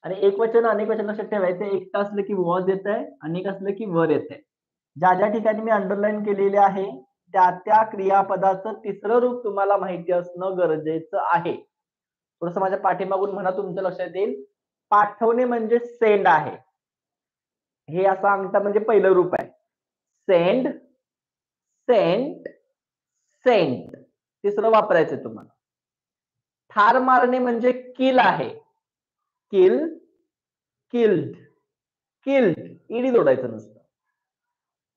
आणि एक वचन अनेक वचन लक्षात ठेवायचं. एक असलं की वॉज येत आहे, अनेक असलं की वर येत आहे. ज्या ज्या ठिकाणी मी अंडरलाईन केलेले आहे त्या त्या क्रियापदाचं तिसरं रूप तुम्हाला माहिती असणं गरजेचं आहे. थोडस माझ्या पाठीमागून म्हणा, तुमच्या लक्षात येईल. पाठवणे म्हणजे सेंड आहे. हे असं अंगठा म्हणजे पहिलं रूप आहे. Send, sent, sent. तिसरं वापरायचं तुम्हाला. ठार मारणे म्हणजे किल आहे. Kill, killed, killed. ईडी जोडायचं नसतं.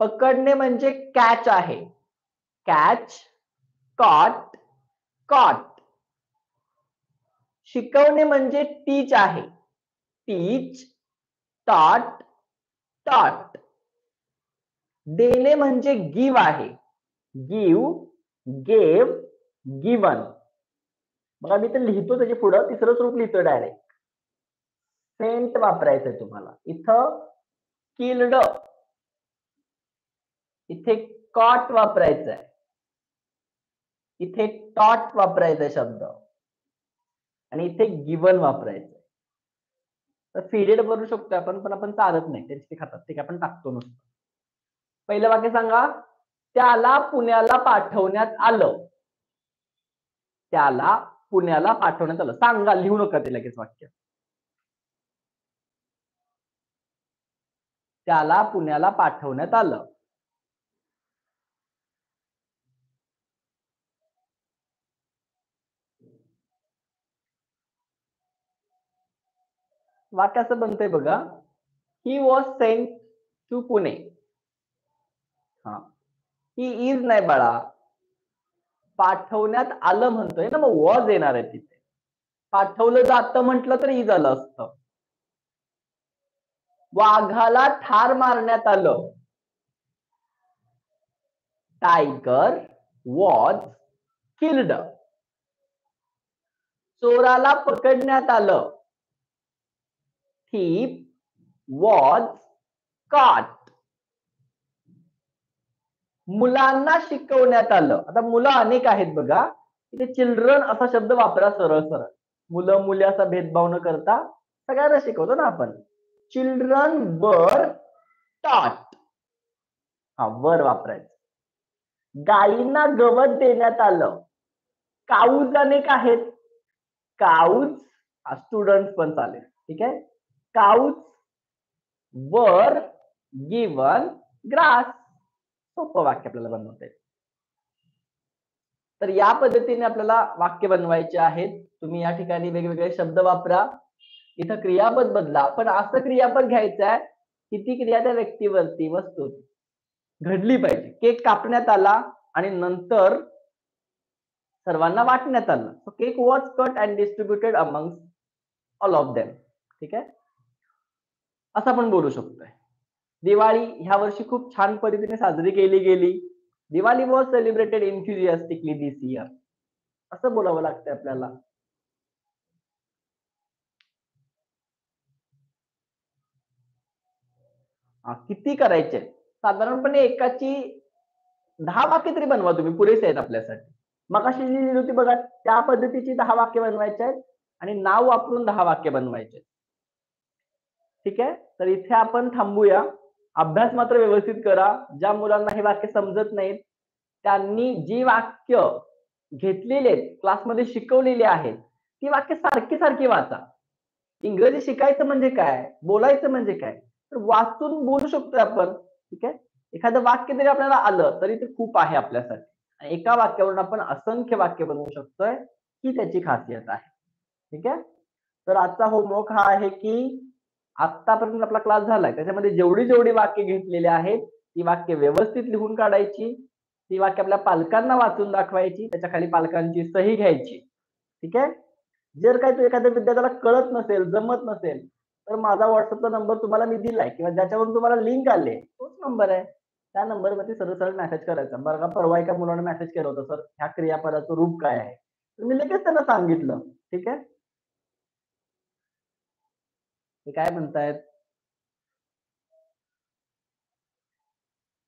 पकडणे म्हणजे कॅच आहे. Catch, caught, caught. शिकवणे म्हणजे टीच आहे. टीच, टॉट, टॉट. देणे म्हणजे गिव आहे. Give, gave, given. बघा मी तर लिहितो त्याच्या पुढं तिसरं रूप लिहितो डायरेक्ट. सेंट वापरायचंय तुम्हाला. इथं किल्ड, इथे कॉट वापरायचा आहे. इथे टॉट वापरायचा शब्द आणि इथे गिवन वापरायचं. तर फीडेड करू शकतो आपण, पण आपण चालत नाही. त्यांची खातात ते आपण टाकतो नुसतं. पहिलं वाक्य सांगा. त्याला पुण्याला पाठवण्यात आलं. त्याला पुण्याला पाठवण्यात आलं. सांगा, लिहू नका ते लगेच वाक्य. त्याला पुण्याला पाठवण्यात आलं. वाक्य असं बनतंय बघा. He was sent to Pune. हा, ही इज नाही बाळा, पाठवण्यात आलं म्हणतोय ना, मग वॉज येणार आहे तिथे. पाठवलं जातं म्हटलं तर इज आलं असतं. वाघाला ठार मारण्यात आलं. Tiger was killed. चोराला पकडण्यात आलं. thief was caught. मुलांना शिकवण्यात आलं. आता मुलं अनेक आहेत बघा. इथे चिल्ड्रन असा शब्द वापरा सरळ सरळ. मुलं मुली असा भेदभाव न करता सगळ्यांना शिकवतो ना आपण. Children were taught. हा, वर वापरायचं. गायींना गवत देण्यात आलं. काऊज अनेक आहेत. काऊज स्टुडंट पण चालेल. ठीक आहे. काऊज वर गिवन ग्रास. सोपं वाक्य आपल्याला बनवता येईल. तर या पद्धतीने आपल्याला वाक्य बनवायचे आहेत. तुम्ही या ठिकाणी वेगवेगळे शब्द वापरा. इथं क्रियापद बदला, पण असं क्रियापद घ्यायचं आहे की ती क्रिया त्या व्यक्तीवरती, वस्तू घडली पाहिजे. केक कापण्यात आला आणि नंतर सर्वांना वाटण्यात आलं. So cake was cut and distributed among all of them. ठीक आहे. असं आपण बोलू शकतोय. दिवाळी ह्या वर्षी खूप छान पद्धतीने साजरी केली गेली. Diwali was celebrated enthusiastically this year. असं बोलावं लागतं आपल्याला. किती करायचे? साधारणपणे एकाची 10 वाक्य तरी बनवा तुम्ही, पुरेसे आहेत आपल्यासाठी. मगाशी जी लिहिली होती बघा, त्या पद्धतीची 10 वाक्य बनवायचे आहेत आणि नाव वापरून 10 वाक्य बनवायचे. ठीक आहे. तर इथे आपण थांबूया. अभ्यास मात्र व्यवस्थित करा. ज्या मुलांना हे वाक्य समजत नाहीत त्यांनी जी वाक्य घेतलेली आहेत, क्लासमध्ये शिकवलेली आहेत, ती वाक्य सारखी सारखी वाचा. इंग्रजी शिकायचं म्हणजे काय, बोलायचं म्हणजे काय, तर वाचून बोलू शकतोय आपण. ठीक आहे. एखादं वाक्य जरी आपल्याला आलं तरी ते खूप आहे आपल्यासाठी. आणि एका वाक्यावरून आपण असंख्य वाक्य बनवू शकतोय, ही त्याची खासियत आहे. ठीक आहे. तर आजचा होमवर्क हा आहे की आतापर्यंत आपला क्लास झालाय त्याच्यामध्ये जेवढी जेवढी वाक्य घेतलेली आहेत ती वाक्य व्यवस्थित लिहून काढायची. ती वाक्य आपल्या पालकांना वाचून दाखवायची. त्याच्या खाली पालकांची सही घ्यायची. ठीक आहे. जर काही तू एखाद्या विद्यार्थ्याला कळत नसेल, जमत नसेल, तर माझा व्हॉट्सअपचा नंबर तुम्हाला मी दिलाय किंवा ज्याच्यावरून तुम्हाला लिंक आले तोच नंबर आहे. त्या नंबरवरती सरळ सरळ मेसेज करायचा. बरं, परवा एका मुलाने मेसेज केला होता, सर ह्या क्रियापदाचं रूप काय आहे, तर मी लगेच त्यांना सांगितलं. ठीक आहे. हे काय म्हणतायत?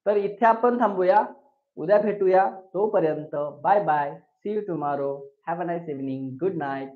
तर इथे आपण थांबूया. उद्या भेटूया. तोपर्यंत bye bye. See you tomorrow. Have a nice evening. Good night.